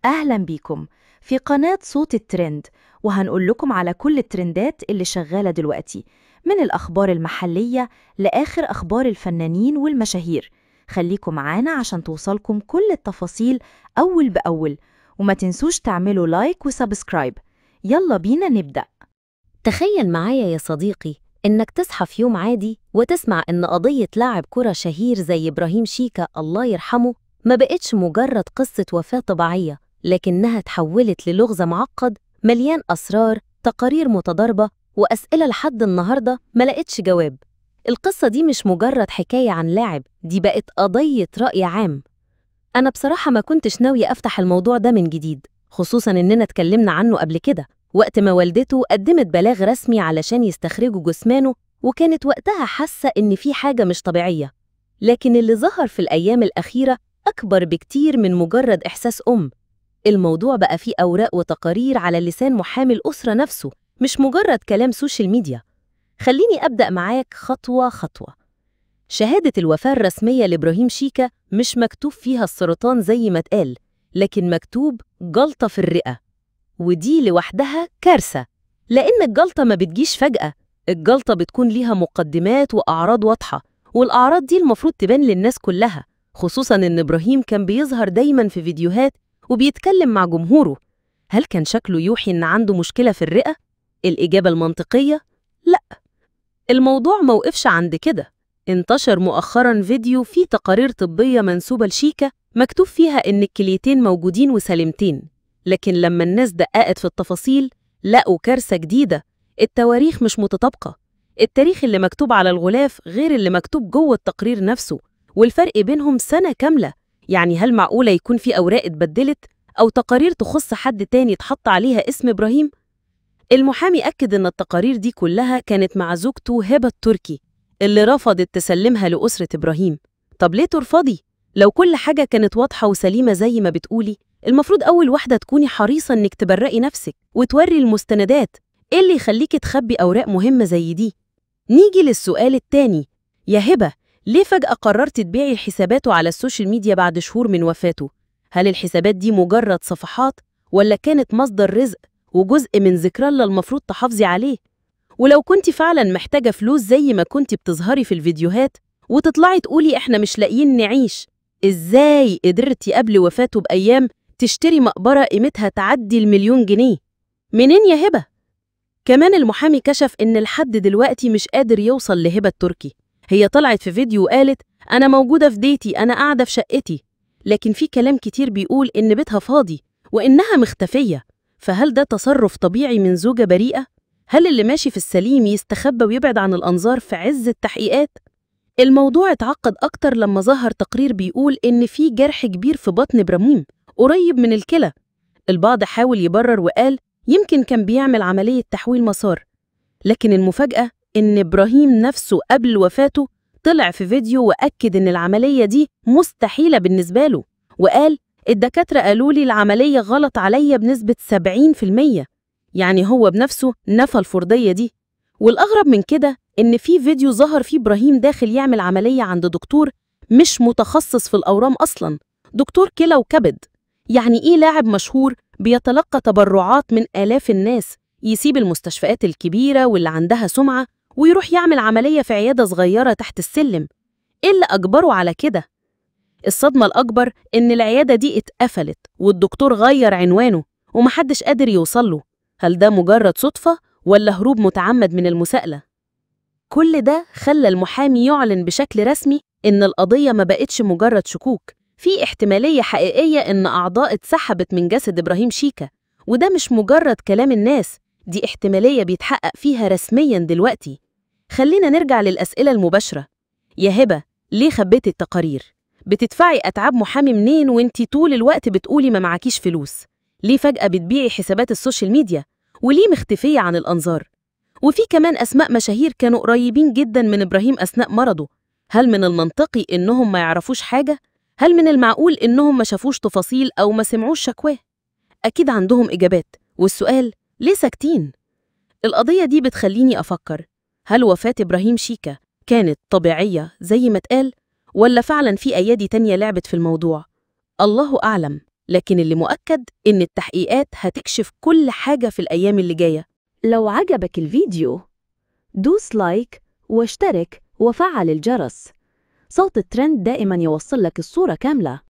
أهلا بيكم في قناة صوت الترند، وهنقول لكم على كل الترندات اللي شغالة دلوقتي، من الأخبار المحلية لآخر أخبار الفنانين والمشاهير. خليكم معانا عشان توصلكم كل التفاصيل أول بأول، وما تنسوش تعملوا لايك وسبسكرايب. يلا بينا نبدأ. تخيل معايا يا صديقي إنك تصحى في يوم عادي وتسمع إن قضية لاعب كرة شهير زي إبراهيم شيكا الله يرحمه ما بقتش مجرد قصة وفاة طبيعية، لكنها اتحولت للغز معقد مليان أسرار، تقارير متضاربة، وأسئلة لحد النهاردة ما لقتش جواب. القصة دي مش مجرد حكاية عن لاعب، دي بقت قضية رأي عام. أنا بصراحة ما كنتش ناوية أفتح الموضوع ده من جديد، خصوصاً إننا اتكلمنا عنه قبل كده وقت ما والدته قدمت بلاغ رسمي علشان يستخرجوا جثمانه، وكانت وقتها حاسة إن في حاجة مش طبيعية. لكن اللي ظهر في الأيام الأخيرة أكبر بكتير من مجرد إحساس الموضوع بقى فيه أوراق وتقارير على لسان محامي الأسرة نفسه، مش مجرد كلام سوشيال ميديا. خليني أبدأ معاك خطوة خطوة. شهادة الوفاة الرسمية لإبراهيم شيكا مش مكتوب فيها السرطان زي ما اتقال، لكن مكتوب جلطة في الرئة، ودي لوحدها كارثة، لأن الجلطة ما بتجيش فجأة. الجلطة بتكون ليها مقدمات وأعراض واضحة، والأعراض دي المفروض تبان للناس كلها، خصوصاً إن إبراهيم كان بيظهر دايماً في فيديوهات وبيتكلم مع جمهوره. هل كان شكله يوحي إن عنده مشكلة في الرئة؟ الإجابة المنطقية لأ. الموضوع موقفش عند كده. انتشر مؤخراً فيديو فيه تقارير طبية منسوبة لشيكا مكتوب فيها إن الكليتين موجودين وسليمتين، لكن لما الناس دققت في التفاصيل لقوا كارثة جديدة. التواريخ مش متطابقة، التاريخ اللي مكتوب على الغلاف غير اللي مكتوب جوه التقرير نفسه، والفرق بينهم سنة كاملة. يعني هل معقولة يكون في أوراق اتبدلت أو تقارير تخص حد تاني اتحط عليها اسم إبراهيم؟ المحامي أكد إن التقارير دي كلها كانت مع زوجته هبة التركي اللي رفضت تسلمها لأسرة إبراهيم. طب ليه ترفضي؟ لو كل حاجة كانت واضحة وسليمة زي ما بتقولي، المفروض أول واحدة تكوني حريصة إنك تبرئي نفسك وتوري المستندات. إيه اللي يخليكي تخبي أوراق مهمة زي دي؟ نيجي للسؤال التاني. يا هبة، ليه فجأة قررت تبيعي حساباته على السوشيال ميديا بعد شهور من وفاته؟ هل الحسابات دي مجرد صفحات ولا كانت مصدر رزق وجزء من ذكرى الله المفروض تحافظي عليه؟ ولو كنت فعلا محتاجة فلوس زي ما كنت بتظهري في الفيديوهات وتطلعي تقولي إحنا مش لاقيين نعيش، إزاي قدرتي قبل وفاته بأيام تشتري مقبرة قيمتها تعدي ال1,000,000 جنيه؟ منين يا هبة؟ كمان المحامي كشف إن لحد دلوقتي مش قادر يوصل لهبة التركي. هي طلعت في فيديو وقالت أنا موجودة في بيتي، أنا قاعدة في شقتي، لكن في كلام كتير بيقول إن بيتها فاضي وإنها مختفية. فهل ده تصرف طبيعي من زوجة بريئة؟ هل اللي ماشي في السليم يستخبى ويبعد عن الأنظار في عز التحقيقات؟ الموضوع اتعقد أكتر لما ظهر تقرير بيقول إن في جرح كبير في بطن إبراهيم قريب من الكلى. البعض حاول يبرر وقال يمكن كان بيعمل عملية تحويل مسار، لكن المفاجأة إن إبراهيم نفسه قبل وفاته طلع في فيديو وأكد إن العملية دي مستحيلة بالنسبة له، وقال الدكاترة قالوا لي العملية غلط عليا بنسبة 70%. يعني هو بنفسه نفى الفرضية دي. والأغرب من كده إن في فيديو ظهر فيه إبراهيم داخل يعمل عملية عند دكتور مش متخصص في الأورام أصلاً، دكتور كلى وكبد. يعني إيه لاعب مشهور بيتلقى تبرعات من آلاف الناس يسيب المستشفيات الكبيرة واللي عندها سمعة ويروح يعمل عملية في عيادة صغيرة تحت السلم؟ إيه اللي أجبره على كده؟ الصدمة الأكبر إن العيادة دي اتقفلت والدكتور غير عنوانه ومحدش قادر يوصله. هل ده مجرد صدفة ولا هروب متعمد من المساءلة؟ كل ده خلى المحامي يعلن بشكل رسمي إن القضية ما بقتش مجرد شكوك، في احتمالية حقيقية إن أعضاء اتسحبت من جسد إبراهيم شيكا، وده مش مجرد كلام الناس، دي احتمالية بيتحقق فيها رسمياً دلوقتي. خلينا نرجع للأسئلة المباشرة. يا هبة، ليه خبيتي التقارير؟ بتدفعي أتعاب محامي منين وانتي طول الوقت بتقولي ما معكيش فلوس؟ ليه فجأة بتبيعي حسابات السوشيال ميديا؟ وليه مختفية عن الأنظار؟ وفي كمان أسماء مشاهير كانوا قريبين جداً من إبراهيم أثناء مرضه. هل من المنطقي إنهم ما يعرفوش حاجة؟ هل من المعقول إنهم ما شافوش تفاصيل أو ما سمعوش شكواه؟ أكيد عندهم إجابات، والسؤال ليه ساكتين؟ القضية دي بتخليني أفكر، هل وفاة إبراهيم شيكا كانت طبيعية زي ما اتقال؟ ولا فعلاً في أيادي تانية لعبت في الموضوع؟ الله أعلم. لكن اللي مؤكد إن التحقيقات هتكشف كل حاجة في الأيام اللي جاية. لو عجبك الفيديو دوس لايك واشترك وفعل الجرس. صوت الترند دائما يوصل لك الصورة كاملة.